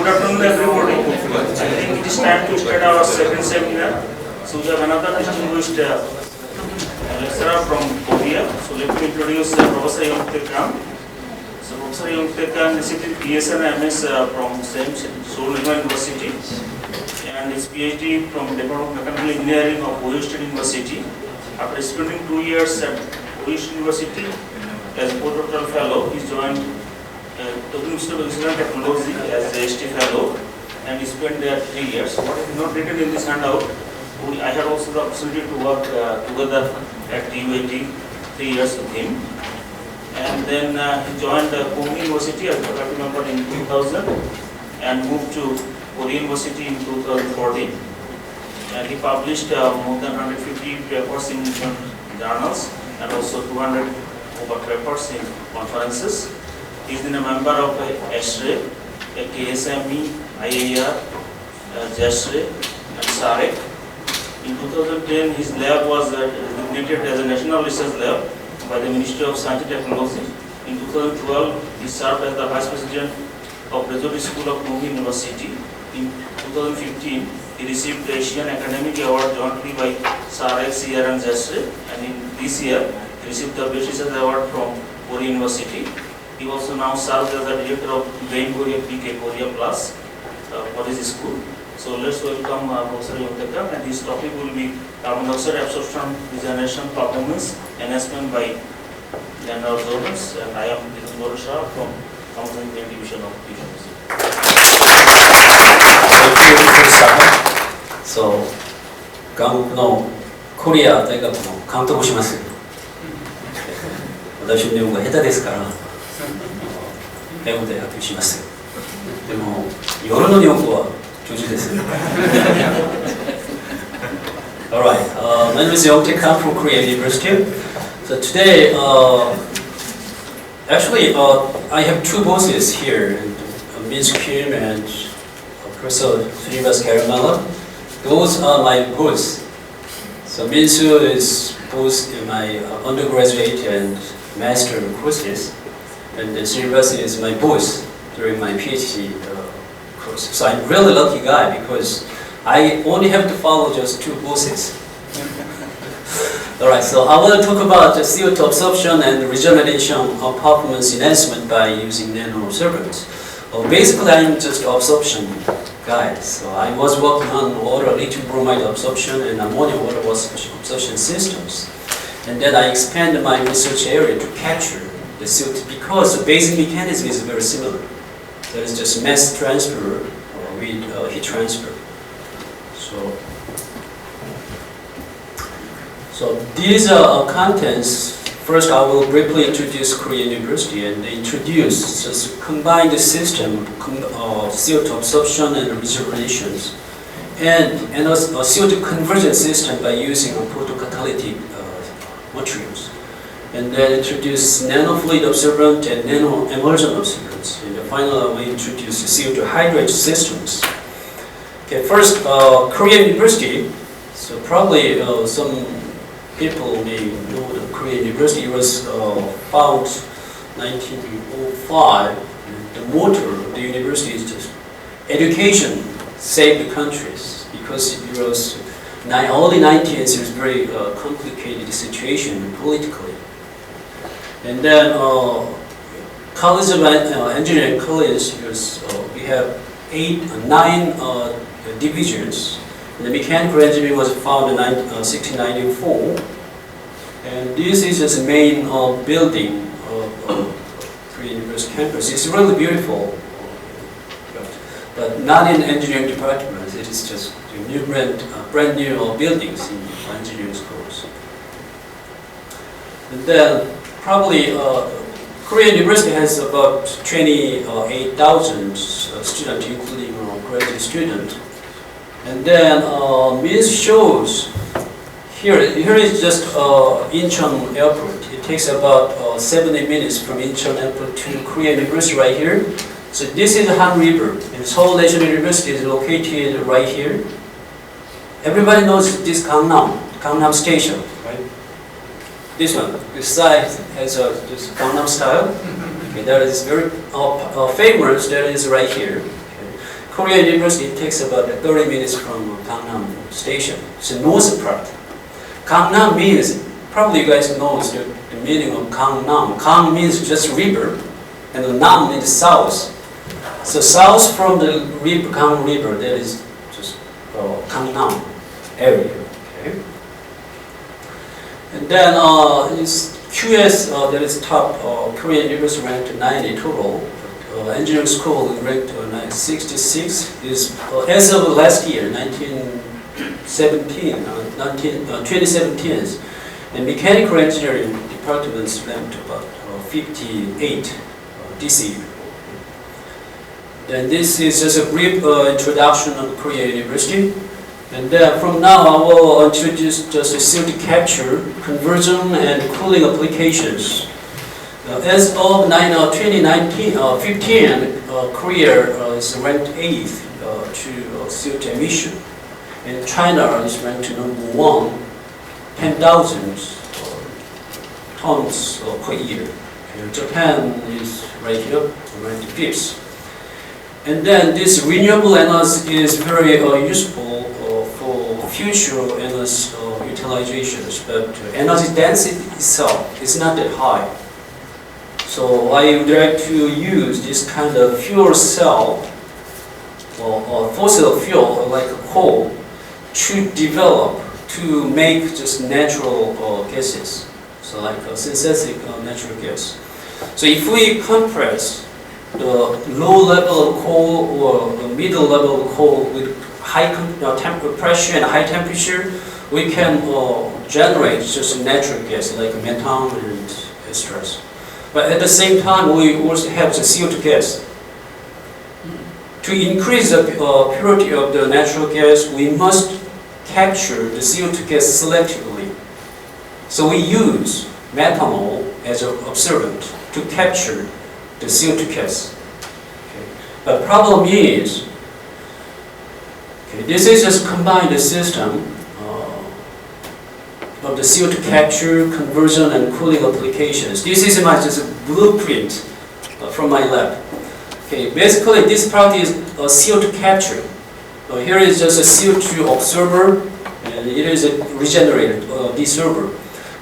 Good afternoon, everybody. I think it is time to start our second seminar. So we have another distinguished lecturer from Korea. So let me introduce Professor Yong Tae Kang. So Professor Yong Tae Kang received BS and MS from same Seoul University, and his PhD from Department of Mechanical Engineering of Ohio State University. After spending 2 years at Ohio State University as a postdoctoral fellow, he joined Co2 Capture Technology as a ST fellow, and he spent there 3 years. What is not written in this handout, I had also the opportunity to work together at UAT 3 years with him. And then he joined Korea University as a faculty member in 2000 and moved to Korea University in 2014. And he published more than 150 papers in different journals and also 200 over papers in conferences. He is a member of I²CNER, KSME, IAR, JASRE, and SAREC. In 2010, his lab was designated as a national research lab by the Ministry of Science and Technology. In 2012, he served as the Vice President of Graduate School of Korea University. In 2015, he received the Asian Academic Award jointly by SAREC, CR, and JASRE. And in this year, he received the Best Research Award from Korea University. He also now serves as the director of Brain Korea PK Korea Plus for his school. So let's welcome Professor Yong Tae Kang, and his topic will be carbon dioxide absorption, regeneration, performance, enhancement by nanoabsorbents. And I am from Counseling Division of Kyushu. So, 韓国のコリア大学の監督をします。私の日本語が下手ですから、英語で発表します。でも、夜の日本語は上手です。Alright, my name is Yong Tae Kang from Korea University. So today, actually, I have two bosses here, Ms. Kim and Professor Srinivas Karamala. Those are my bosses. So Ms. is both in my undergraduate and master courses, and Srinivas is my boss during my PhD course. So I'm a really lucky guy because I only have to follow just two bosses. Alright, so I want to talk about the CO2 absorption and regeneration of performance enhancement by using nanoabsorbents. Basically, I'm just an absorption guy. So I was working on water lithium bromide absorption and ammonia water absorption systems. And then I expanded my research area to capture the CO2 because the basic mechanism is very similar. There is just mass transfer with heat transfer. So these are contents. First, I will briefly introduce Korea University and introduce just combined system of CO2 absorption and regenerations, and also a CO2 conversion system by using photocatalytic materials. And then introduce nanofluid absorbent and nano-immersion absorbents. And finally, I will introduce the CO2 hydrate systems. Okay, first, Korea University. So probably some people may know that Korea University was founded 1905. The motto of the university is just education save the countries, because it was early 90s. It was very complicated situation politically. And then College of Engineering College, because we have 9 divisions. And the mechanical engineering was founded in 1694, and this is just the main building of Korea University campus. It's really beautiful, but not in engineering departments. It is just new brand new buildings in engineering schools. And then probably Korea University has about 28,000 students, including graduate students. And then this shows here is just Incheon Airport. It takes about 70 minutes from Incheon Airport to Korea University right here. So this is the Han River, and Seoul National University is located right here. Everybody knows this Gangnam Station, right? This one, this side has this Gangnam style. Okay, that is very famous. That is right here. Okay. Korea University takes about 30 minutes from Gangnam Station. It's the north part. Gangnam means, probably you guys know the meaning of Gangnam. Gang means just river, and the Nam means south. So south from the river, Gang River, that is just Gangnam area. Okay. And then is QS, that is top, Korean University ranked 90 total. Engineering school ranked 66 is as of last year, 2017, and mechanical engineering departments ranked about 58 this year. Then this is just a brief introduction of Korea University. And then from now I will introduce just CO2 capture, conversion, and cooling applications. As of 2015, Korea is ranked 8th to CO2 emission, and China is ranked number 1, 10,000 tons per year. Japan is right here, ranked 5th. And then this renewable energy is very useful for future energy utilizations, but energy density itself is not that high. So I would like to use this kind of fuel cell or fossil fuel like coal to develop, to make just natural gases, so like a synthetic natural gas. So if we compress the low level of coal or the middle level of coal with high pressure and high temperature, we can generate just natural gas like methane and esters. But at the same time, we also have the CO2 gas. To increase the purity of the natural gas, we must capture the CO2 gas selectively. So we use methanol as an absorbent to capture the CO2 gas. Okay. But problem is, this is just combined system of the CO2 capture, conversion, and cooling applications. This is my just blueprint from my lab. Okay, basically this part is a CO2 capture. Here is just a CO2 absorber, and it is a regenerated desorber.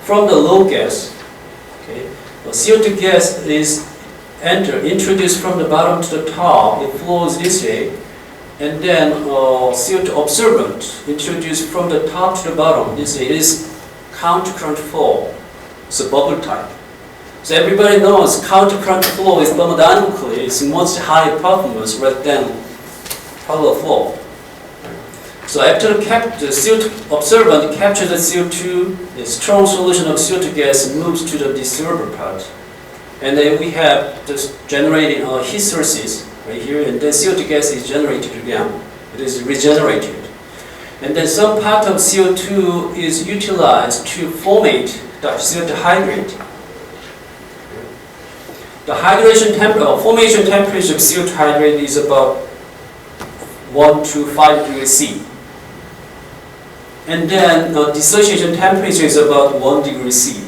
From the low gas, okay, CO2 gas is introduced from the bottom to the top. It flows this way, and then CO2 absorbent introduced from the top to the bottom this way. It is counter-current flow, so bubble type. So everybody knows counter-current flow is thermodynamically it's much higher performance rather than parallel flow. So after the CO2 absorbent captures the CO2, the strong solution of CO2 gas moves to the desorber part. And then we have just generating heat sources right here, and then CO2 gas is generated again. It is regenerated. And then some part of CO2 is utilized to formate the CO2 hydrate. The formation temperature of CO2 hydrate is about 1 to 5 degrees C. And then the dissociation temperature is about 1 degree C.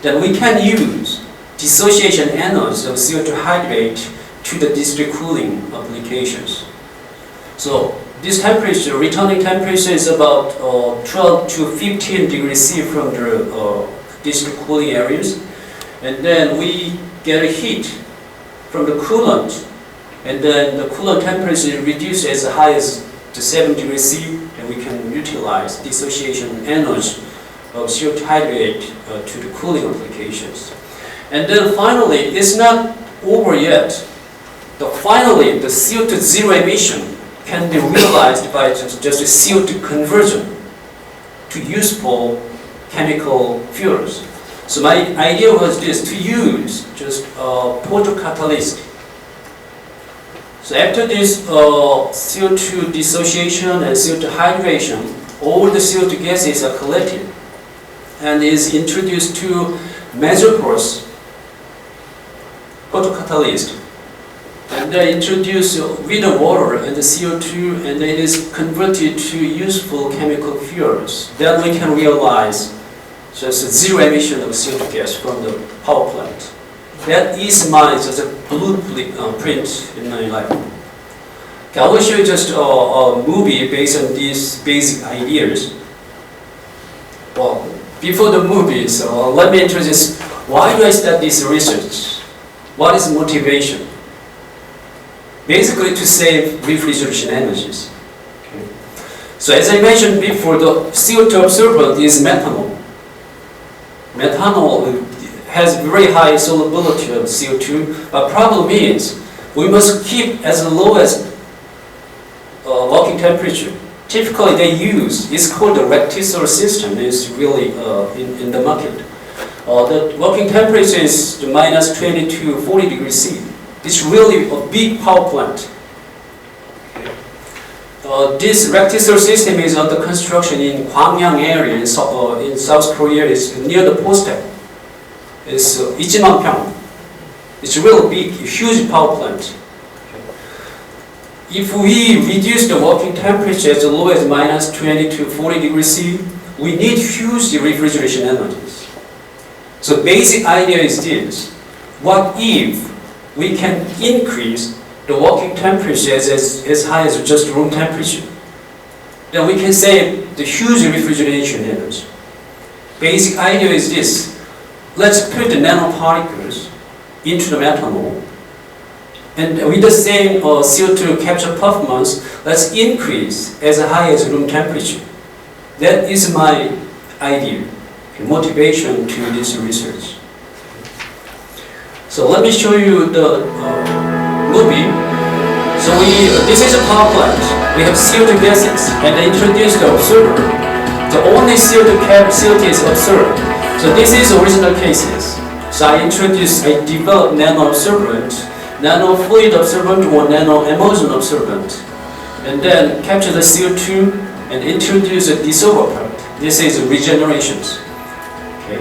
Then we can use dissociation anodes of CO2 hydrate to the district cooling applications. So this temperature, returning temperature is about 12 to 15 degrees C from the district cooling areas. And then we get a heat from the coolant, and then the coolant temperature is reduced as high as to 7 degrees C, and we can utilize dissociation anodes of CO2 hydrate to the cooling applications. And then finally, it's not over yet. Finally, the CO2 zero emission can be realized by just a CO2 conversion to useful chemical fuels. So my idea was this, to use just photocatalyst. So after this CO2 dissociation and CO2 hydration, all the CO2 gases are collected and is introduced to mesoporous photocatalyst. And they introduce with the water and the CO2, and it is converted to useful chemical fuels. Then we can realize just a zero emission of CO2 gas from the power plant. That is my just a blueprint in my life. Okay, I will show you just a movie based on these basic ideas. Well, before the movie, so let me introduce why do I start this research? What is motivation? Basically to save refrigeration energies. Okay. So as I mentioned before, the CO2 absorbent is methanol. Methanol has very high solubility of CO2, but problem is we must keep as low as working temperature. Typically they use, it's called the rectisolar system, it's really in the market. The working temperature is minus 20 to 40 degrees C. It's really a big power plant. This rectisolar system is under construction in Gwangyang area in South Korea. It's near the Postek. It's Ijimangpyeong. It's really big, huge power plant. If we reduce the working temperature as low as minus 20 to 40 degrees C, we need huge refrigeration energies. So basic idea is this: what if we can increase the working temperature as high as just room temperature? Then we can save the huge refrigeration energy. Basic idea is this: let's put the nanoparticles into the methanol, and with the same CO2 capture performance, let's increase as high as room temperature. That is my idea, motivation to this research. So let me show you the movie. So this is a power plant. We have CO2 gases, and I introduced the absorber. The only CO2 is absorbed. So this is original cases. So I developed nanoabsorbent, nanofluid absorbent, or nanoemulsion absorbent, and then capture the CO2 and introduce a dissolver part. This is regenerations. Okay.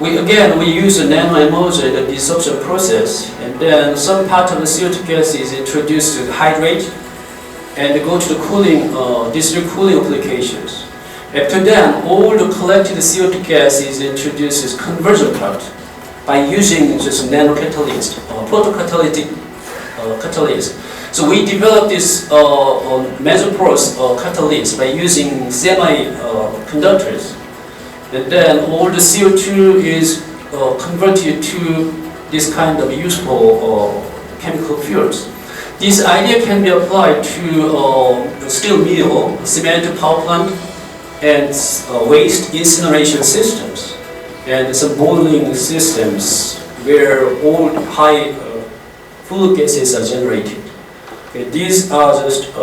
We use a nanoemulsion in the dissolvation process, and then some part of the CO2 gas is introduced to the hydrate and go to the cooling, district cooling applications. After that, all the collected CO2 gas is introduced as conversion part by using just nanocatalyst, photocatalytic catalyst. So we developed this mesoporous catalyst by using semiconductors. And then all the CO2 is converted to this kind of useful chemical fuels. This idea can be applied to steel mill, cement power plant, and waste incineration systems, and some boiling systems where all high flue gases are generated. Okay, these are just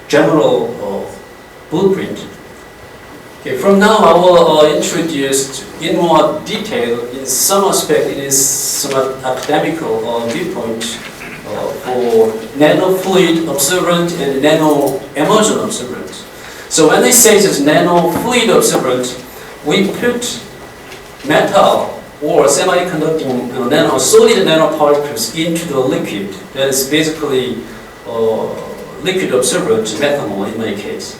general blueprint. Okay, from now I will introduce in more detail, in some aspect it is somewhat academical viewpoint for nanofluid absorbent and nanoemulsion absorbent. So when they say this nanofluid absorbent, we put metal or semiconducting solid nanoparticles into the liquid. That is basically liquid absorbent, methanol in my case.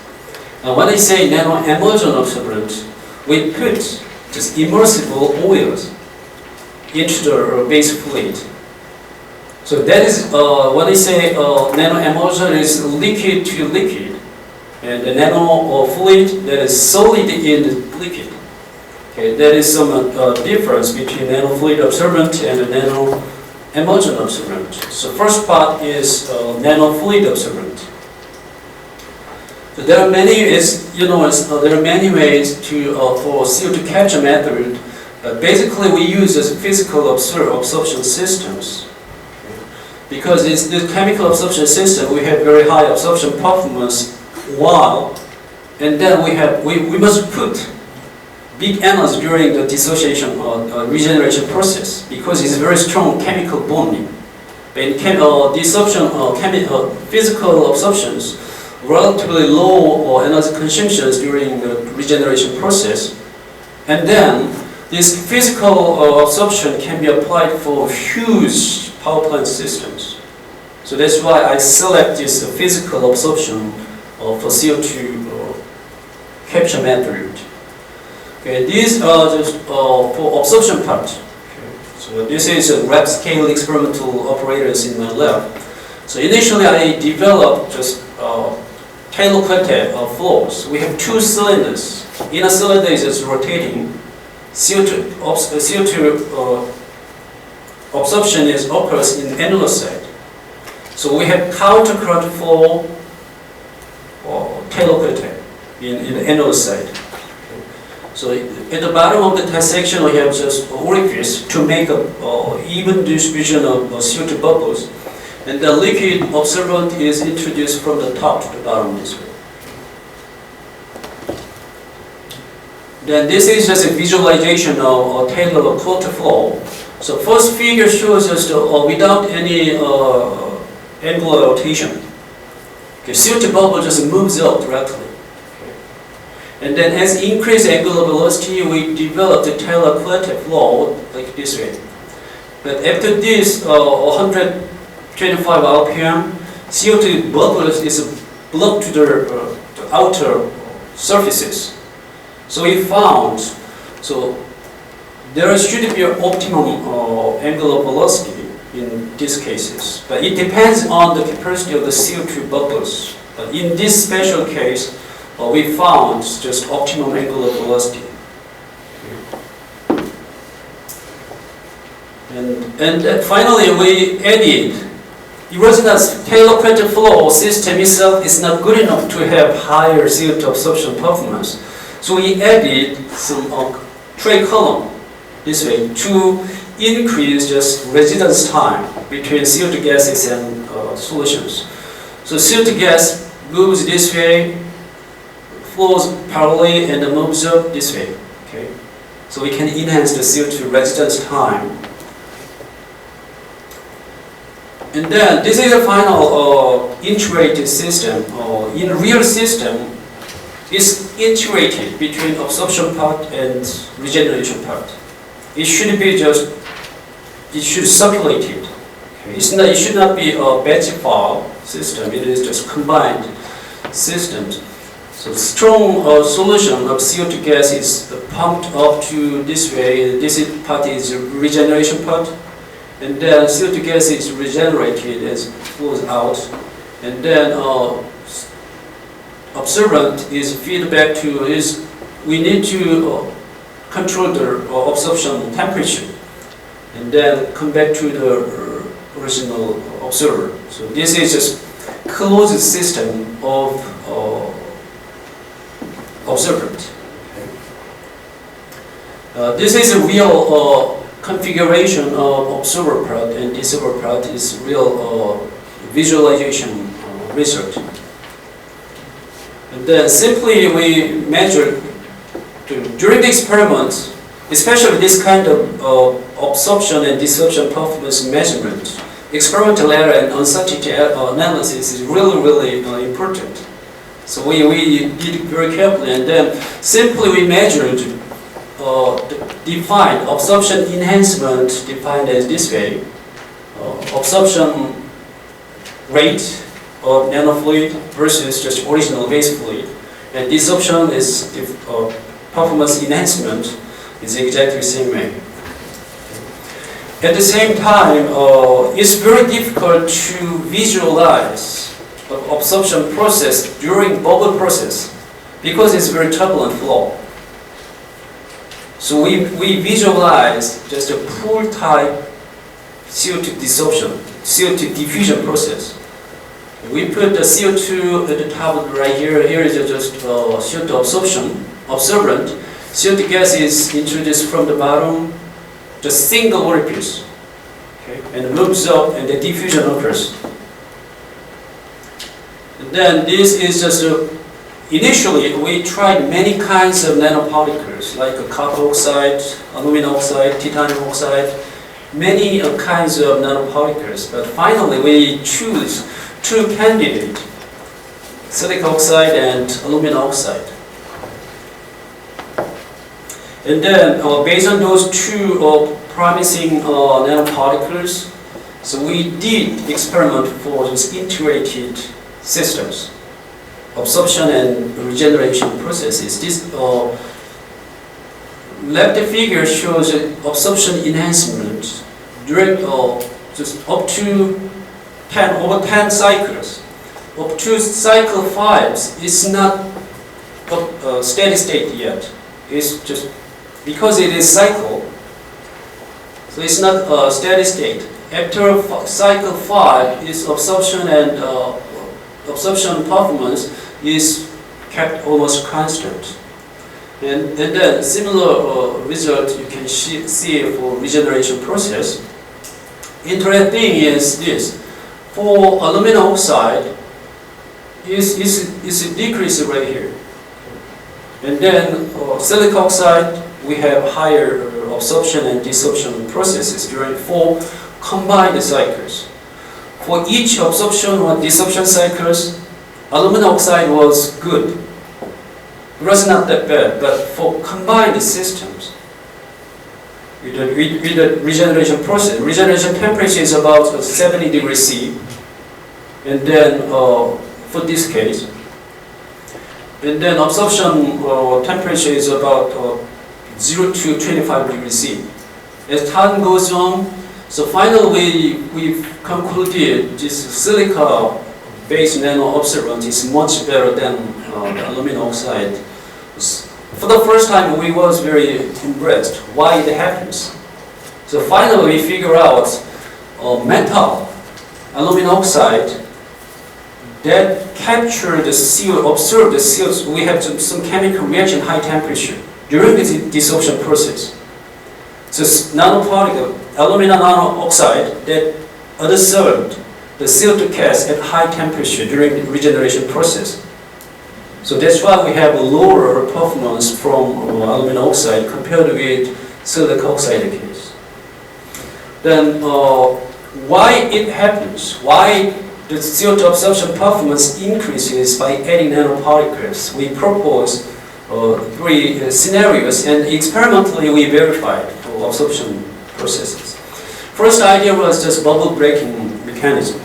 And when I say nanoemulsion absorbent, we put just immersible oils into the base fluid. So that is when I say nanoemulsion is liquid to liquid, and the nano fluid that is solid in the liquid. Okay, that is some difference between nanofluid absorbent and nanoemulsion absorbent. So first part is nanofluid absorbent. So there are many ways to for CO2 capture method. Basically, we use as physical absorption systems. Okay. Because it's the chemical absorption system, we have very high absorption performance. And then we must put big energy during the dissociation or regeneration process, because it's very strong chemical bonding. In disruption physical absorptions, relatively low energy consumptions during the regeneration process, and then this physical absorption can be applied for huge power plant systems. So that's why I select this physical absorption for CO2 capture method. Okay, these are just for absorption part. Okay. So this is a lab scale experimental operators in my lab. So initially I developed just tailor-coated flows. We have two cylinders. Inner cylinder is just rotating. CO2 absorption occurs in annular side. So we have countercurrent flow tailor-coated in the annular side. So at the bottom of the test section we have just orifice to make a even distribution of CO2 bubbles. And the liquid absorbent is introduced from the top to the bottom this way. Then this is just a visualization of Taylor coated flow. So first figure shows just without any angular rotation. Okay, CO2 bubble just moves up directly. Okay. And then as increased angular velocity, we develop the Taylor coated flow like this way. But after this 125 RPM, CO2 bubbles is blocked to the outer surfaces. So we found, there should be an optimum angular velocity in these cases, but it depends on the capacity of the CO2 bubbles. But in this special case, we found just optimum angular velocity. And finally, we added erogenous Taylor-coated flow system itself is not good enough to have higher CO2 absorption performance. So we added some tray column this way to increase just residence time between CO2 gases and solutions. So CO2 gas moves this way, flows parallelly, and moves up this way. Okay, so we can enhance the CO2 residence time. And then this is the final integrated system. In real system, it's integrated between absorption part and regeneration part. It should be just, it should circulate it. Okay. It should not be a batch file system. It is just combined systems. So strong solution of CO2 gas is pumped up to this way. This part is regeneration part. And then CO2 gas is regenerated as it flows out. And then absorbent is feedback to we need to control the absorption temperature and then come back to the original absorber. So this is just closed system of absorbent. This is a real configuration of absorber part, and this absorber part is real visualization result. And then simply we measure during the experiment, especially this kind of absorption and dispersion performance measurement, experimental error and uncertainty analysis is really important. So we did it very carefully, and then simply we measured defined absorption enhancement defined as this way, absorption rate of nanofluid versus just original base fluid, and dispersion is performance enhancement is exactly the same way. At the same time, it's very difficult to visualize the absorption process during bubble process because it's very turbulent flow. So we visualize just a pool type CO2 dissorption, CO2 diffusion process. We put the CO2 at the top right here. Here is just CO2 absorption, absorbent. CO2 gas is introduced from the bottom, just single orifice, okay, and moves up, and the diffusion occurs. And then this is just initially we tried many kinds of nanoparticles like copper oxide, aluminum oxide, titanium oxide, many kinds of nanoparticles. But finally we choose two candidates, silicon oxide and aluminum oxide. And then based on those two promising nanoparticles, so we did experiment for those integrated systems, absorption and regeneration processes. This left figure shows absorption enhancement during just up to over 10 cycles. Up to cycle 5 is not a steady state yet. It's just because it is cycle, so it's not a steady state. After cycle 5, its absorption and absorption performance is kept almost constant. And then similar result you can see for regeneration process. Interesting thing is this: for aluminum oxide, is a decrease right here. And then silica oxide, we have higher absorption and desorption processes during 4 combined cycles. For each absorption or desorption cycles, aluminum oxide was good. It was not that bad, but for combined systems, with the regeneration process, regeneration temperature is about 70 degrees C, and then for this case, and then absorption temperature is about 0 to 25 degrees C. As time goes on, so finally we've concluded this silica-based nanoabsorbent is much better than aluminum oxide. For the first time, we was very impressed why it happens. So finally, we figure out metal, aluminum oxide, that capture the CO, absorb the CO2. We have some chemical reaction high temperature during the desorption process. So nanoparticle, aluminum nano-oxide that absorbed the CO2 gas at high temperature during the regeneration process. So that's why we have a lower performance from aluminum oxide compared with silica oxide case. Then why it happens? Why the CO2 absorption performance increases by adding nanoparticles? We propose 3 scenarios, and experimentally we verified for absorption processes. First idea was just bubble breaking mechanism.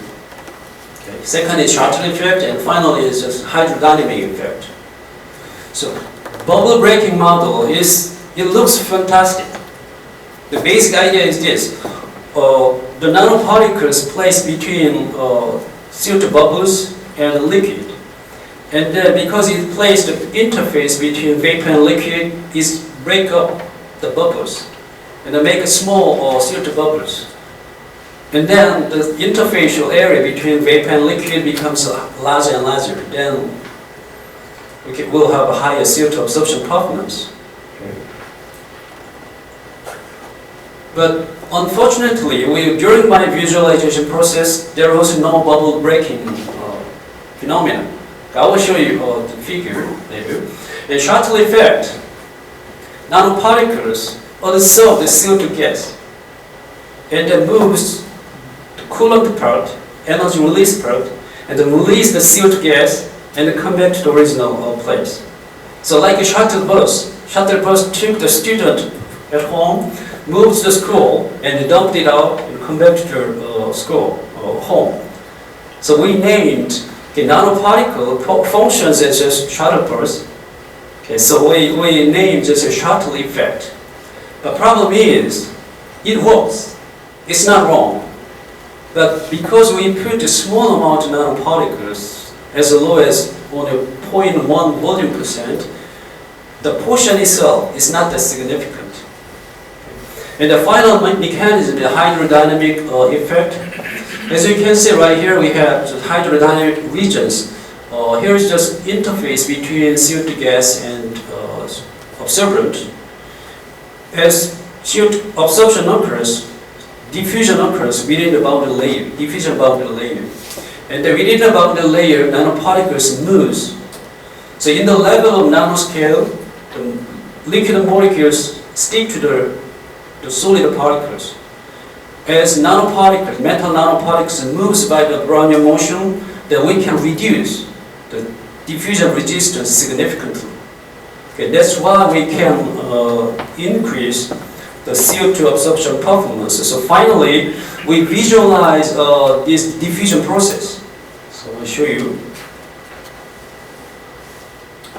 Okay. Second is Hartley effect, and finally is just hydrodynamic effect. So bubble breaking model it looks fantastic. The basic idea is this: the nanoparticles placed between CO2 bubbles and liquid, and then because it plays the interface between vapor and liquid, it break up the bubbles and then make a small CO2 bubbles. And then the interfacial area between vapor and liquid becomes larger and larger. Then we'll have a higher CO2 absorption performance. Okay. But unfortunately, during my visualization process, there was no bubble breaking phenomenon. I will show you the figure later. A Hartley effect, nanoparticles absorb the CO2 gas and then moves the coolant part, energy release part, and then release the CO2 gas and then come back to the original place. So like a shuttle bus took the student at home, moved to the school, and dumped it out and come back to the school or home. So we named the nanoparticle functions as just shuttle bus. Okay, so we named just a shuttle effect. The problem is, it works. It's not wrong. But because we put a small amount of nanoparticles, as low as only 0.1 volume percent, the portion itself is not that significant. And the final mechanism, the hydrodynamic effect. As you can see right here, we have the hydrodynamic regions. Here is just interface between CO2 gas and absorbent. As CO2 absorption occurs, diffusion occurs within the boundary layer, diffusion boundary layer. And within the boundary layer, nanoparticles moves. So in the level of nanoscale, the liquid molecules stick to the solid particles. As nanoparticles, metal nanoparticles moves by the Brownian motion, then we can reduce the diffusion resistance significantly. Okay, that's why we can increase the CO2 absorption performance. So finally, we visualize this diffusion process. So I'll show you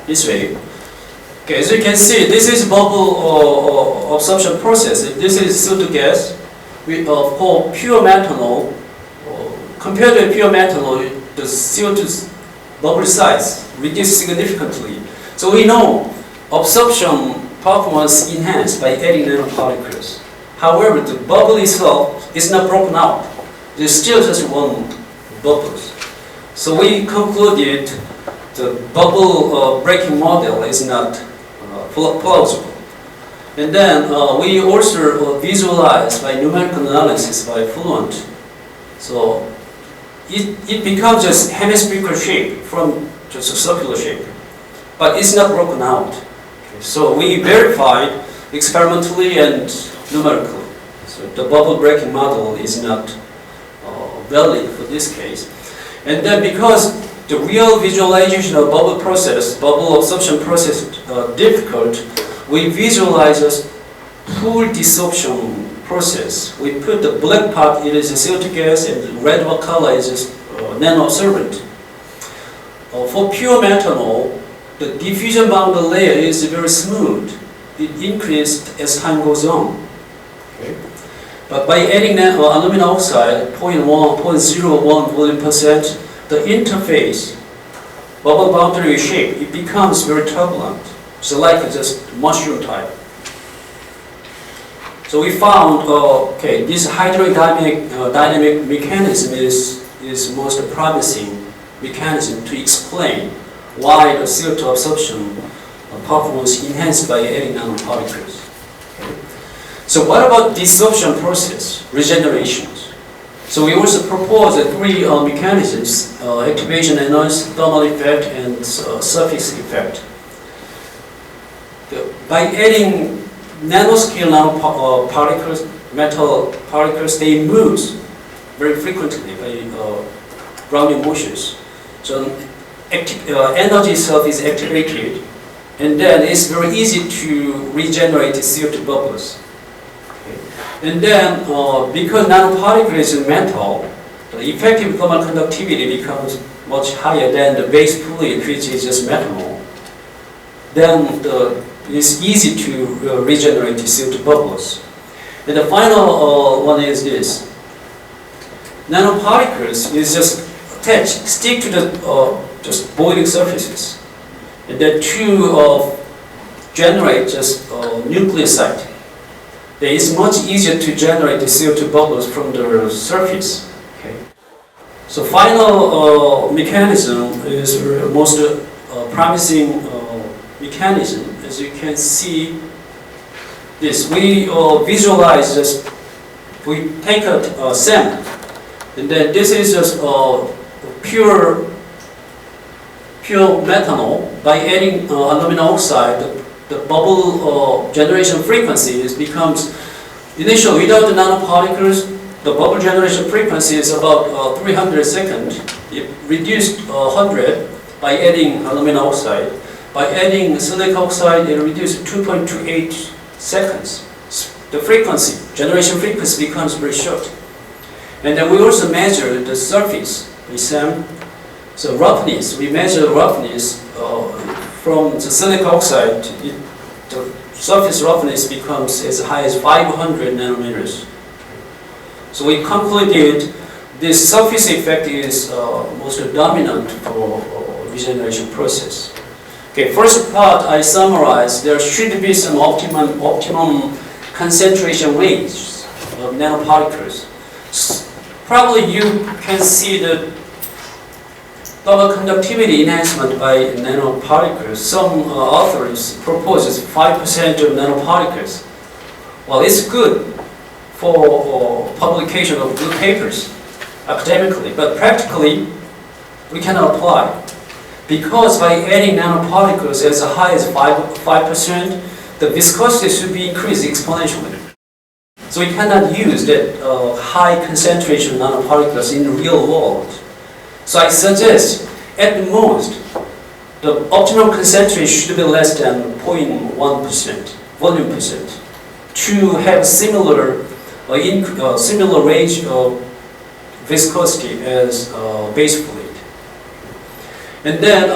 this way. Okay, as you can see, this is bubble absorption process. This is CO2 gas. We pour pure methanol compared to pure methanol, the CO2 bubble size reduced significantly. So we know absorption performance enhanced by adding nanoparticles. However, the bubble itself is not broken out. There's still just one bubble. So we concluded the bubble breaking model is not plausible. And then we also visualize by numerical analysis by Fluent. So it becomes just hemispherical shape from just a circular shape, but it's not broken out. Okay. So we verified experimentally and numerically. So the bubble breaking model is not valid for this case. And then because the real visualization of bubble absorption process difficult, we visualize a full desorption process. We put the black part, it is a CO2 gas, and the red color is just nanoabsorbent. For pure methanol, the diffusion boundary layer is very smooth. It increased as time goes on. Okay. But by adding aluminum oxide, 0.01 volume percent, the interface, bubble boundary shape, it becomes very turbulent. So like just mushroom type. So we found, this hydrodynamic mechanism is most promising mechanism to explain why the CO2 absorption performance enhanced by adding nanoparticles. Okay. So what about desorption process, regeneration? So we also propose three mechanisms, activation, enhanced thermal effect, and surface effect. By adding nanoscale nanoparticles, metal particles, they move very frequently by grounding motions. So energy itself is activated, and then it's very easy to regenerate the CO2 bubbles. Okay. And then because nanoparticle is metal, the effective thermal conductivity becomes much higher than the base fluid, which is just methanol. Then it's easy to regenerate the CO2 bubbles. And the final one is this. Nanoparticles is just attached, stick to the just boiling surfaces. And then to generate just nucleoside. It is much easier to generate the CO2 bubbles from the surface. Okay. So final mechanism is most promising mechanism. As you can see, this we visualize this. We take a sample, and then this is just pure methanol. By adding aluminum oxide, the bubble generation frequency becomes initially without the nanoparticles. The bubble generation frequency is about 300 seconds. It reduced 100 by adding aluminum oxide. By adding silicon oxide, it reduced 2.28 seconds. The frequency, generation frequency becomes very short. And then we also measure the surface, so roughness, we measure roughness from the silicon oxide, the surface roughness becomes as high as 500 nanometers. So we concluded this surface effect is most dominant for regeneration process. Okay, first part I summarized, there should be some optimum concentration range of nanoparticles. Probably you can see the thermal conductivity enhancement by nanoparticles. Some authors propose 5% of nanoparticles. Well, it's good for publication of good papers academically, but practically we cannot apply. Because by adding nanoparticles as high as 5%, the viscosity should be increased exponentially. So we cannot use that high concentration nanoparticles in the real world. So I suggest, at the most, the optimal concentration should be less than 0.1% volume percent to have similar range of viscosity as base fluid. And then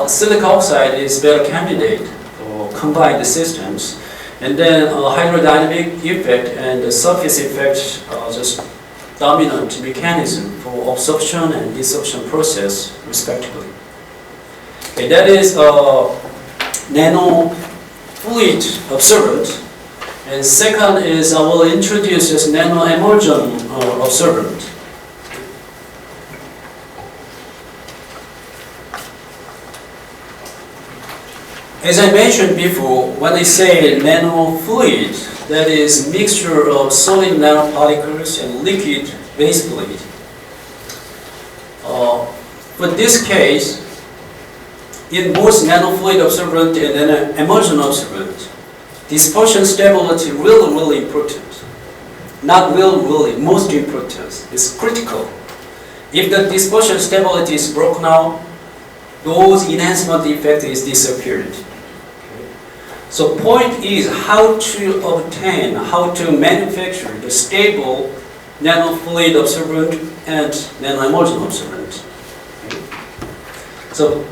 silicon oxide is better candidate for combined systems. And then hydrodynamic effect and the surface effect just dominant mechanism for absorption and desorption process, respectively. Okay, that is nanofluid absorbent. And second is I will introduce this nanoemulsion absorbent. As I mentioned before, when I say nanofluid, that is mixture of solid nanoparticles and liquid base fluid. For this case, in both nanofluid absorbent and emulsion absorbent, dispersion stability really important. Not really, most important. It's critical. If the dispersion stability is broken out, those enhancement effect is disappeared. So point is how to obtain, how to manufacture the stable nanofluid absorbent and nanoemulsion absorbent. So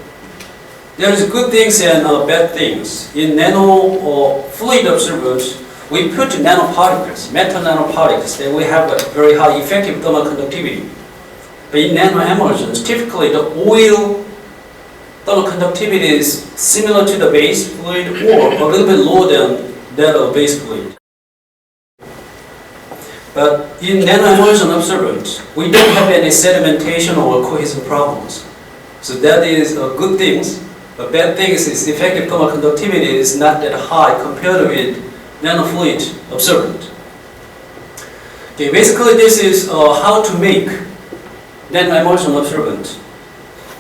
there is good things and bad things. In nanofluid absorbent, we put nanoparticles, metal nanoparticles, that we have a very high effective thermal conductivity. But in nanoemulsions, typically the oil thermal conductivity is similar to the base fluid or a little bit lower than that of base fluid. But in nanoemulsion absorbent, we don't have any sedimentation or cohesion problems. So that is a good thing. The bad thing is effective thermal conductivity is not that high compared with nanofluid absorbent. Okay, basically this is how to make nanoemulsion absorbent.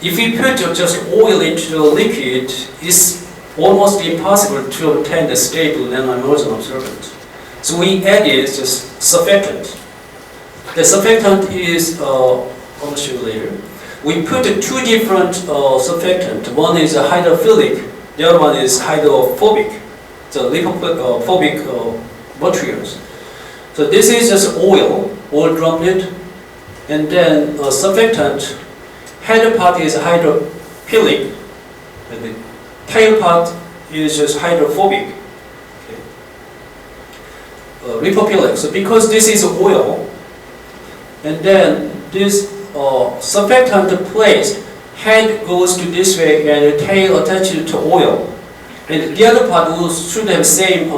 If we put just oil into the liquid, it's almost impossible to obtain the stable nanoemulsion absorbent. So we added just surfactant. The surfactant is, I'll show you later. We put two different surfactants. One is hydrophilic, the other one is hydrophobic. So lithophobic materials. So this is just oil droplet, and then surfactant. Head part is hydrophilic, and the tail part is just hydrophobic. Okay. Lipophilic. So because this is oil, and then this surfactant placed, head goes to this way and the tail attached to oil. And the other part should have same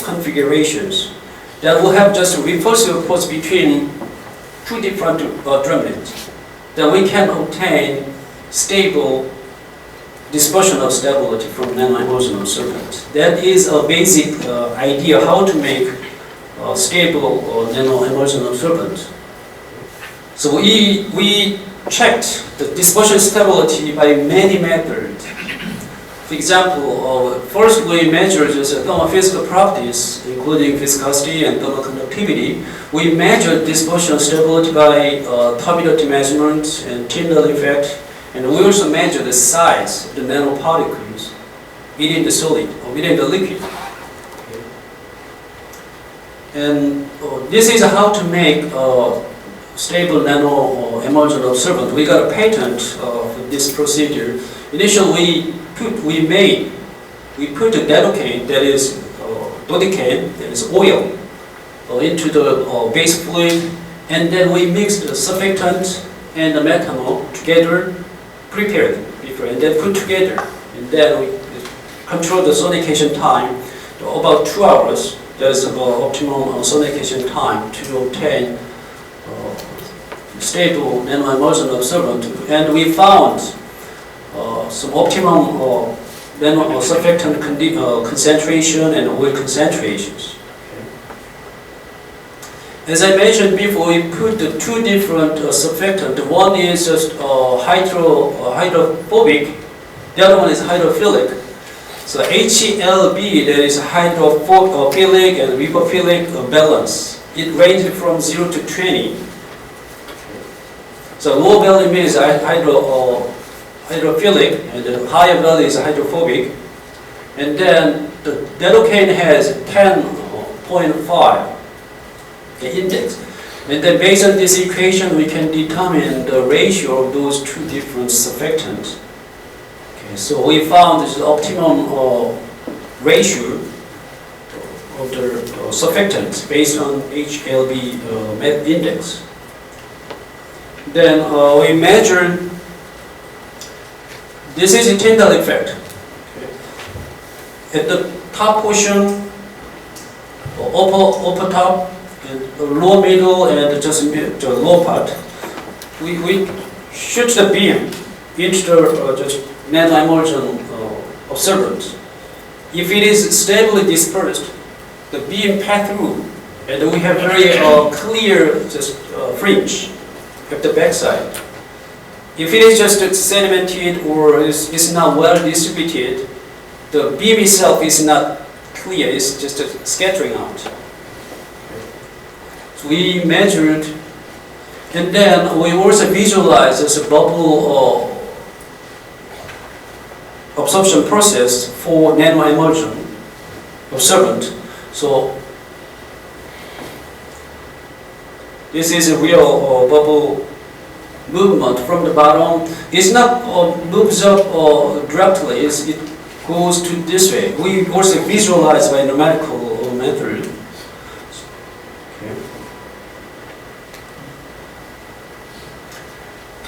configurations. That will have just a repulsive force between two different droplets. Then we can obtain stable dispersion of stability from nanoemulsion absorbent. That is a basic idea how to make stable nanoemulsion absorbent. So we checked the dispersion stability by many methods. For example, first we measured the thermophysical properties, including viscosity and thermal conductivity. We measured dispersion stability by turbidity measurement and Tyndall effect, and we also measured the size of the nanoparticles within the solid or within the liquid. Okay. And this is how to make stable nanoemulsion absorbent. We got a patent for this procedure. Initially, we put a dodecane, that is oil, into the base fluid, and then we mix the surfactant and the methanol together, prepared before, and then put together, and then we control the sonication time to about 2 hours. That is about optimum sonication time to obtain stable nanoemulsion absorbent, and we found some optimum surfactant concentration and oil concentrations. Okay. As I mentioned before, we put the two different surfactants. One is just hydrophobic, the other one is hydrophilic. So HELB, that is hydrophilic and lipophilic balance. It ranges from 0 to 20. So low value means hydrophilic, and the higher value is hydrophobic. And then the dodecane has 10.5 index. And then based on this equation, we can determine the ratio of those two different surfactants. Okay, so we found this optimum ratio of the surfactants based on HLB index. then we measured, this is a Tyndall effect. At the top portion, upper top, and lower middle, and just the lower part, we shoot the beam into the just nano-emulsion absorbent. If it is stably dispersed, the beam pass through, and we have very clear just fringe at the backside. If it is just sedimented or is not well distributed, the beam itself is not clear, it's just scattering out. So we measured, and then we also visualized as a bubble absorption process for nano-emulsion absorbent. So this is a real bubble movement from the bottom. It's not moves up directly, it goes to this way. We also visualize by numerical method.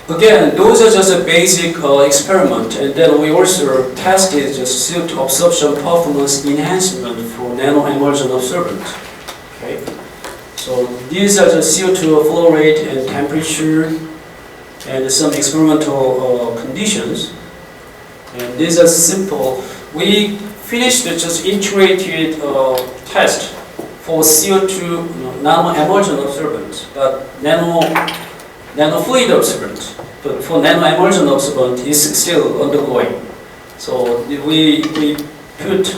Again, those are just a basic experiment, and then we also tested just CO2 absorption performance enhancement for nano-emulsion absorbent. Okay, so these are the CO2 flow rate and temperature, and some experimental conditions. And these are simple. We finished the just integrated test for CO2 nano-emulsion absorbent, but nanofluid absorbent. But for nano-emulsion absorbent is still undergoing. So we put,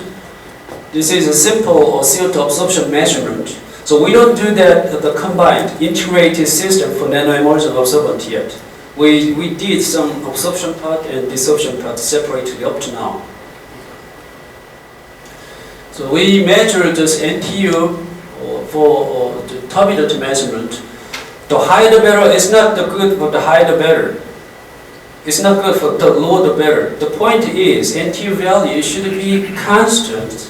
this is a simple CO2 absorption measurement. So we don't do that the combined integrated system for nano-emulsion absorbent yet. We did some absorption part and desorption part separately up to now. So we measure this NTU for the turbidity measurement. The higher the better. It's not the good, but the higher the better. It's not good for the lower the better. The point is NTU value should be constant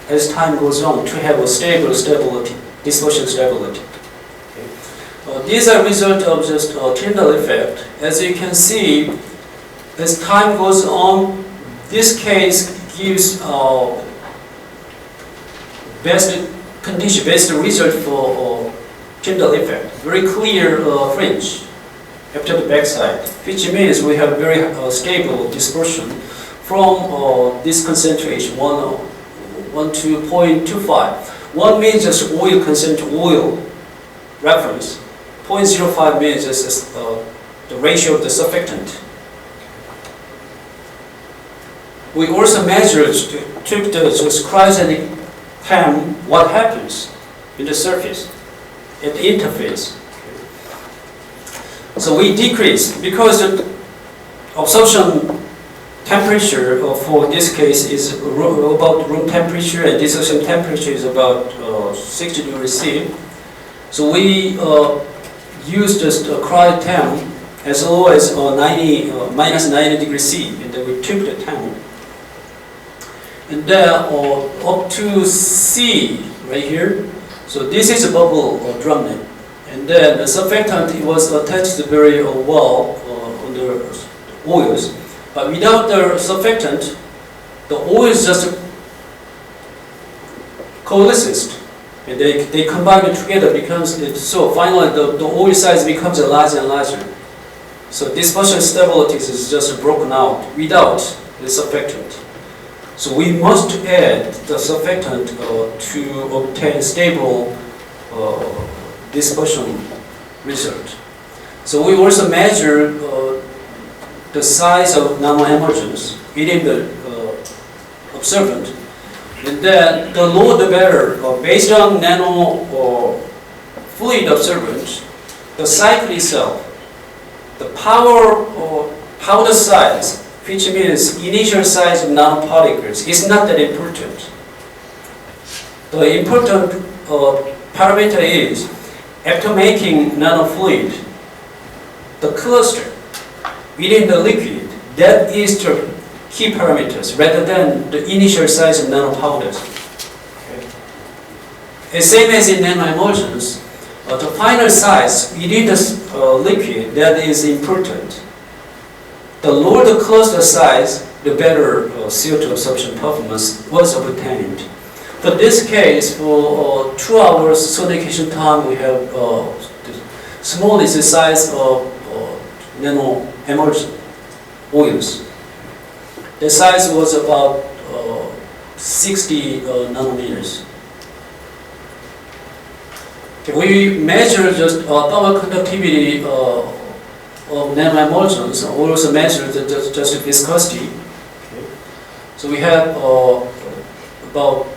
as time goes on to have a stable stability, dispersion stability. These are result of just Tyndall effect. As you can see, as time goes on, this case gives best condition, best result for Tyndall effect. Very clear fringe after the backside, which means we have very stable dispersion from this concentration 1 to 0.25. 1 means just oil oil reference. 0.05 means just the ratio of the surfactant. We also measured, took the just cryogenic time, what happens in the surface at the interface. So we decrease because the absorption temperature for this case is about room temperature, and dispersion temperature is about 60 degrees C. So we used just cryo temp as low as minus 90 degrees C, and then we took the temp. And then up to C right here. So this is a bubble drumlet. And then the surfactant was attached very well on the oils. But without the surfactant, the oils just coalesced. And they combine together, so finally the oil size becomes larger and larger. So dispersion stability is just broken out without the surfactant. So we must add the surfactant to obtain stable dispersion result. So we also measure the size of nano-emulsions within the absorbent. And then the lower the better. Based on nano fluid absorbent, the cycle itself, the powder size, which means initial size of nanoparticles, is not that important. The important parameter is, after making nanofluid, the cluster within the liquid, that is the key parameters rather than the initial size of nanopowders. Okay. The same as in nanoemulsions, the final size within the liquid that is important. The lower the cluster size, the better CO2 absorption performance was obtained. For this case, for 2 hours sonication time, we have the smallest size of nano emulsion oils. The size was about 60 nanometers. We measure just thermal conductivity of nanoemulsions, we also measure just viscosity. Okay. So we have about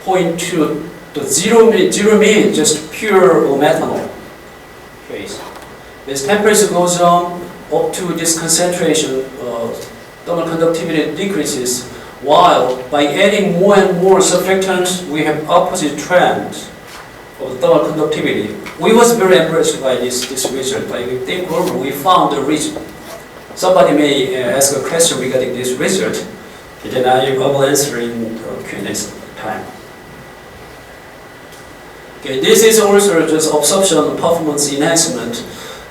0.2 to 0 means just pure methanol phase. As temperature goes on up to this concentration, thermal conductivity decreases, while by adding more and more surfactants, we have opposite trend of thermal conductivity. We was very impressed by this result. By think over, we found the reason. Somebody may ask a question regarding this result, and then I will answer in Q&A time. Okay, this is also just absorption performance enhancement.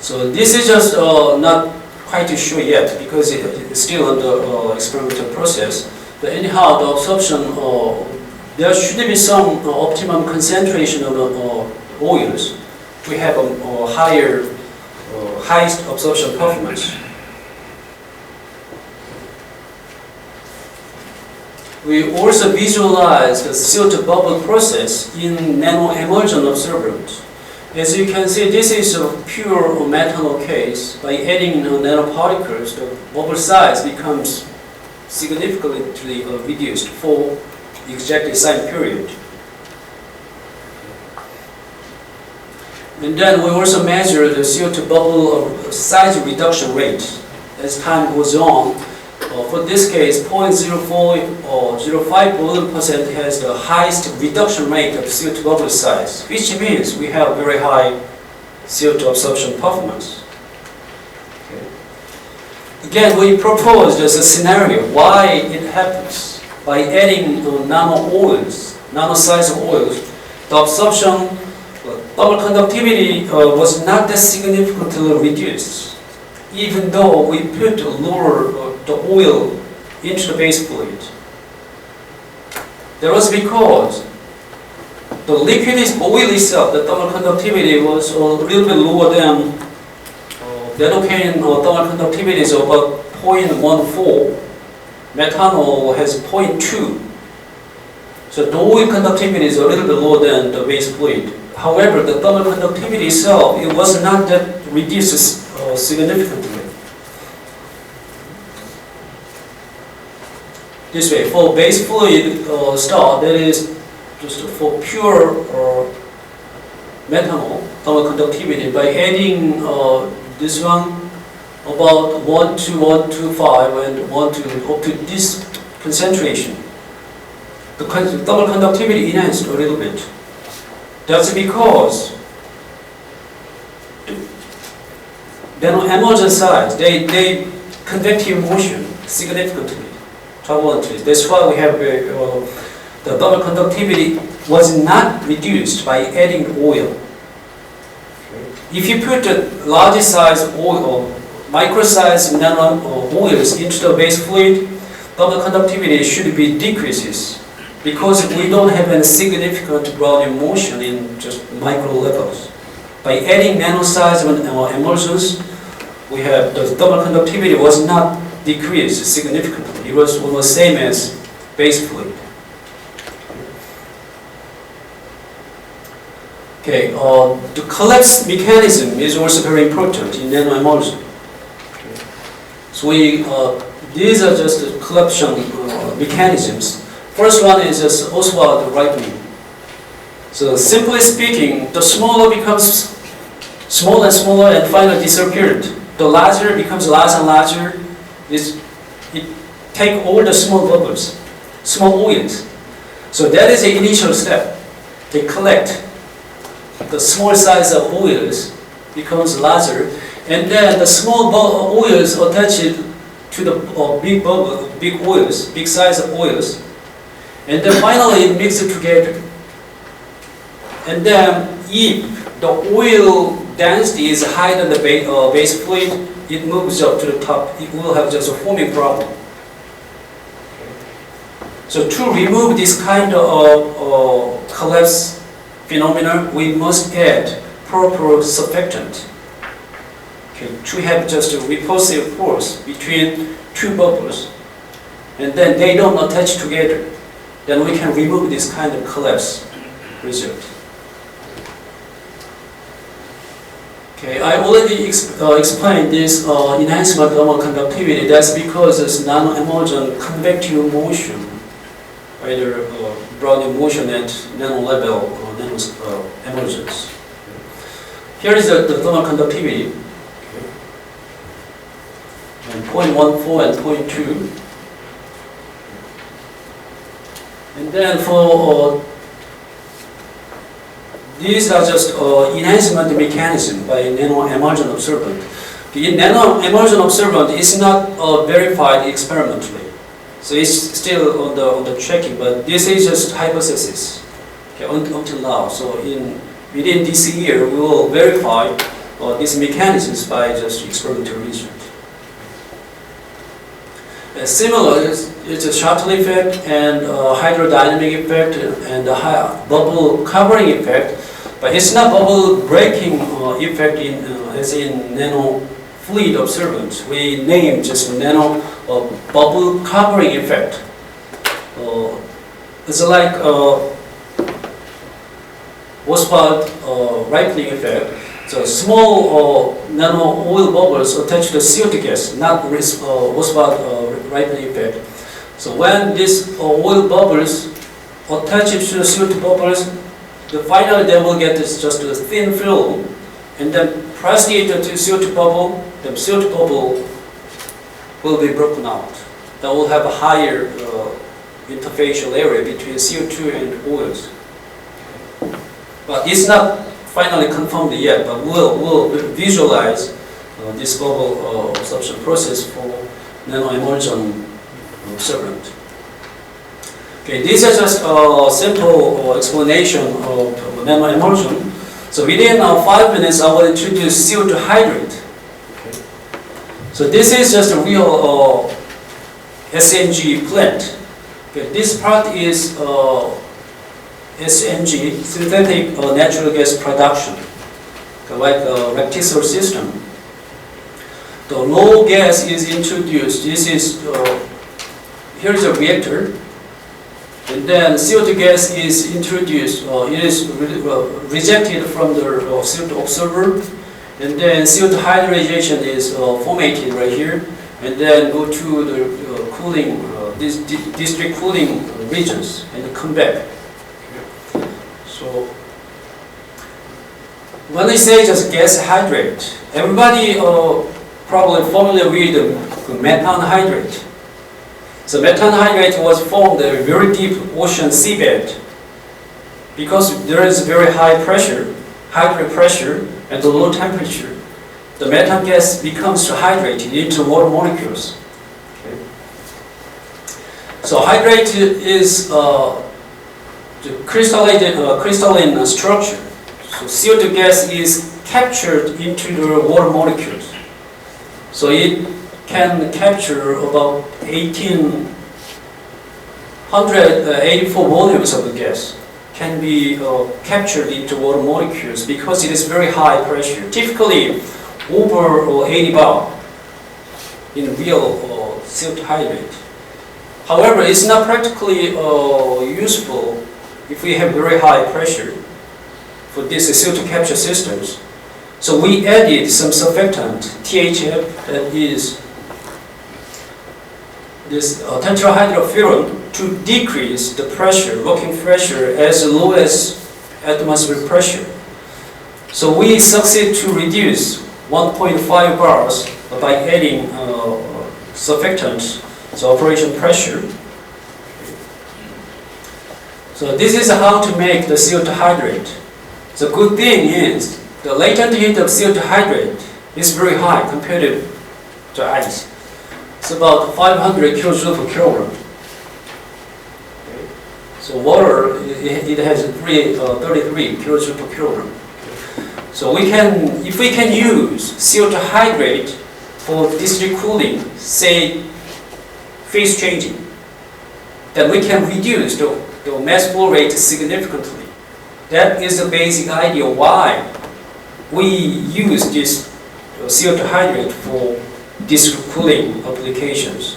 So this is just not quite sure yet because it's still under experimental process. But anyhow, the absorption, there should be some optimum concentration of oils to have a higher, highest absorption performance. We also visualize the CO2 bubble process in nano-emulsion absorbent. As you can see, this is a pure methanol case. By adding nanoparticles, the bubble size becomes significantly reduced for exactly same period. And then we also measure the CO2 bubble size reduction rate as time goes on. For this case, 0.04 or 0.5 volume% has the highest reduction rate of CO2 bubble size, which means we have very high CO2 absorption performance. Okay. Again, we proposed as a scenario why it happens. By adding nano oils, nano size oils, the absorption, thermal conductivity was not that significantly reduced, even though we put lower the oil into the base fluid. That was because the liquid oil itself, the thermal conductivity was a little bit lower than nanocaine thermal conductivity is about 0.14. Methanol has 0.2. So the oil conductivity is a little bit lower than the base fluid. However, the thermal conductivity itself, it was not that reduced significantly. This way, for base fluid that is just for pure methanol thermal conductivity, by adding this one about 1 to 125 and 1 to up to this concentration, the thermal conductivity enhanced a little bit. That's because the emulsion size, they convective motion significantly, turbulently. That's why we have the thermal conductivity was not reduced by adding oil. Okay. If you put a large size oil or micro size nano oils into the base fluid, thermal conductivity should be decreases because we don't have any significant volume motion in just micro levels. By adding nano size emulsions, we have the thermal conductivity was not decreased significantly. It was almost same as base fluid. Okay, the collapse mechanism is also very important in nanoemulsion. Okay. So these are just the collapsion mechanisms. First one is just Oswald ripening. So simply speaking, the smaller becomes smaller and smaller and finally disappeared. The larger becomes larger and larger. It take all the small bubbles, small oils. So that is the initial step. They collect the small size of oils becomes larger, and then the small oils attached to the big bubble, big oils, big size of oils, and then finally it mixes together. And then if the oil density is higher than the base fluid, it moves up to the top. It will have just a forming problem. So to remove this kind of collapse phenomena, we must add proper surfactant. Okay, to have just a repulsive force between two bubbles, and then they don't attach together, then we can remove this kind of collapse result. Okay, I already explained this enhancement thermal conductivity. That's because it's nano-emulsion convective motion, either Brownian motion at nano level or nano emulsions. Here is the thermal conductivity, and 0.14 and 0.2. And then for these are just enhancement mechanism by nano-emulsion absorbent. The nano-emulsion absorbent is not verified experimentally, so it's still on the checking. But this is just hypothesis, okay, until now. So within this year, we will verify these mechanisms by just experimental research. Similar is a shuttle effect and hydrodynamic effect and the bubble covering effect, but it's not bubble breaking effect as in nano fluid absorbent. We name just nano bubble covering effect. It's like Oswald ripening effect. So small nano oil bubbles attach to the CO2 gas, not Oswald ripening effect. So when these oil bubbles attach to the CO2 bubbles, finally they will get this just a thin film, and then press it to CO2 bubble. The CO2 bubble will be broken out. That will have a higher interfacial area between CO2 and oils. But it's not finally confirmed yet, but we'll visualize this bubble absorption process for nano-emulsion solvent. Okay, this is just a simple explanation of nano-emulsion. So within 5 minutes, I will introduce CO2 hydrate. Okay. So this is just a real SNG plant. Okay, this part is SNG, synthetic natural gas production, like a rectifier system. The low gas is introduced. This is here is a reactor, and then CO2 gas is introduced. It is rejected from the CO2 absorber, and then CO2 hydrogenation is formatted right here, and then go to the cooling, district cooling regions, and come back. So when I say just gas hydrate, everybody probably familiar with methane hydrate. So methane hydrate was formed at a very deep ocean seabed because there is very high pressure, hydrate pressure, and low temperature. The methane gas becomes hydrated into water molecules. Okay. So hydrate is the crystalline structure. So CO2 gas is captured into the water molecules. So it can capture about 1,884 volumes of the gas can be captured into water molecules because it is very high pressure, typically over 80 bar in real CO2 hydrate. However, it's not practically useful if we have very high pressure for these CO2 capture systems. So we added some surfactant, THF, that is this tetrahydrofuran, to decrease the pressure, working pressure, as low as atmospheric pressure. So we succeed to reduce 1.5 bars by adding surfactant, so operation pressure. So this is how to make the CO2 hydrate. The good thing is the latent heat of CO2 hydrate is very high compared to ice. It's about 500 kilojoules per kilogram. Okay. So water, it has 33 kilojoules per kilogram. Okay. So if we can use CO2 hydrate for district cooling, say phase changing, then we can reduce the mass flow rate significantly. That is the basic idea why we use this CO2 hydrate for district cooling applications.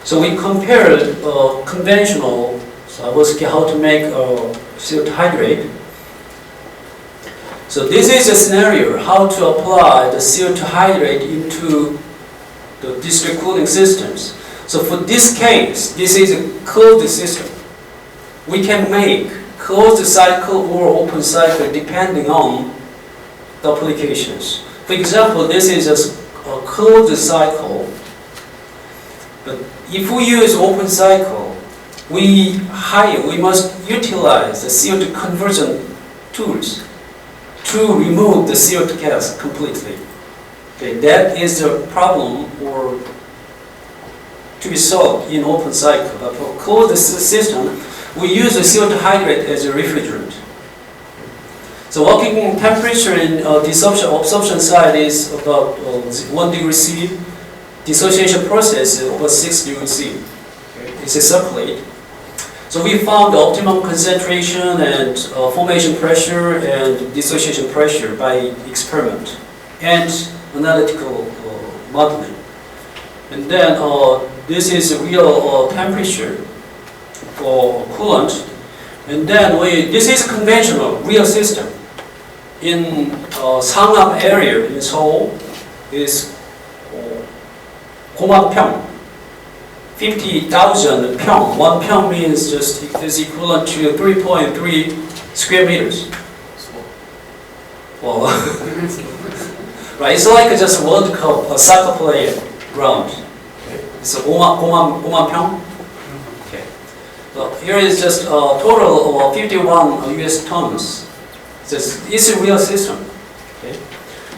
So we compared conventional, so I was how to make CO2 hydrate. So this is a scenario how to apply the CO2 hydrate into the district cooling systems. So for this case, this is a closed system. We can make closed cycle or open cycle depending on the applications. For example, this is a closed cycle. But if we use open cycle, we must utilize the CO2 conversion tools to remove the CO2 gas completely. Okay, that is the problem or to be solved in open cycle. But for closed system, we use the CO2 hydrate as a refrigerant. So working temperature in absorption side is about 1 degree C. Dissociation process is about 6 degrees C. It's a circulate. So we found the optimum concentration and formation pressure and dissociation pressure by experiment and analytical modeling. And then this is real temperature for coolant. And then this is conventional real system. In Sangam area in Seoul is 고막평, 50,000 평. 1 평 means is equivalent to 3.3 square meters. Well, right, it's like just World Cup, a soccer player ground. It's 5만 평. Okay. So here is just a total of 51 US tons. It's a real system. Okay.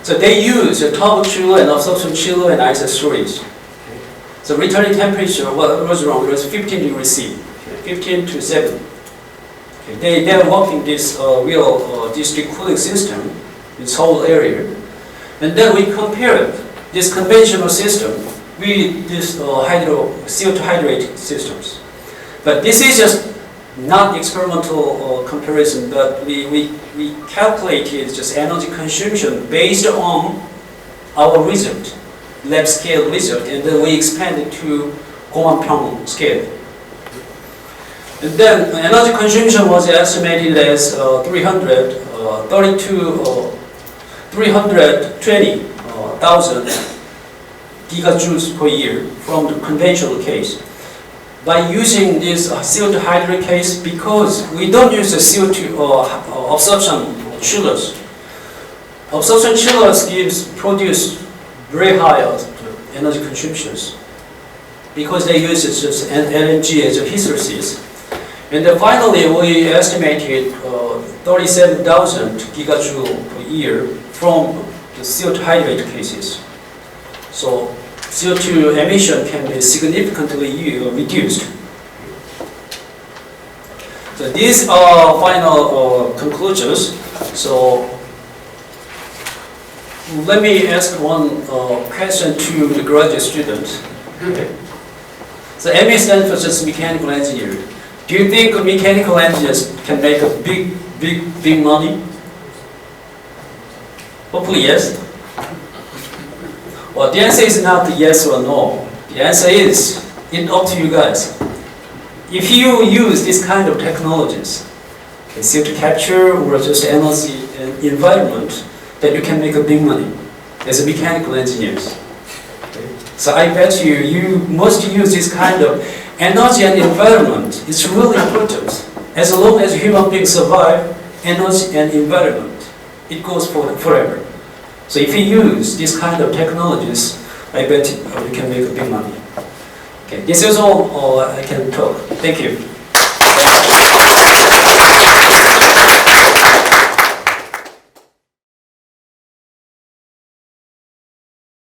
So they use a turbo chiller and absorption chiller and ice storage. Okay. So returning temperature was wrong. It was 15 degrees C, 15 to 7. Okay. They are working this real district cooling system in this whole area, and then we compared this conventional system with this CO2 hydrate systems. But this is just not experimental comparison, but we calculated just energy consumption based on our result, lab scale result, and then we expanded to 5만 평 scale. And then energy consumption was estimated as 320,000 gigajoules per year from the conventional case. By using this CO2 hydrate case, because we don't use the CO2 absorption chillers. Absorption chillers produce very high energy consumptions because they use just LNG as a heat sources. And then finally, we estimated 37,000 gigajoule per year from the CO2 hydrate cases. So CO2 emission can be significantly reduced. So these are final conclusions. So let me ask one question to the graduate students. Okay. So ME stands for just mechanical engineer. Do you think mechanical engineers can make a big money? Hopefully yes. Well, the answer is not yes or no. The answer is, it's up to you guys. If you use this kind of technologies, CO2 capture or just energy and environment, then you can make a big money as a mechanical engineers. Okay? So I bet you must use this kind of energy and environment. It's really important. As long as human beings survive, energy and environment, it goes forever. So if you use this kind of technologies, I bet you can make a big money. Okay, this is all I can talk. Thank you.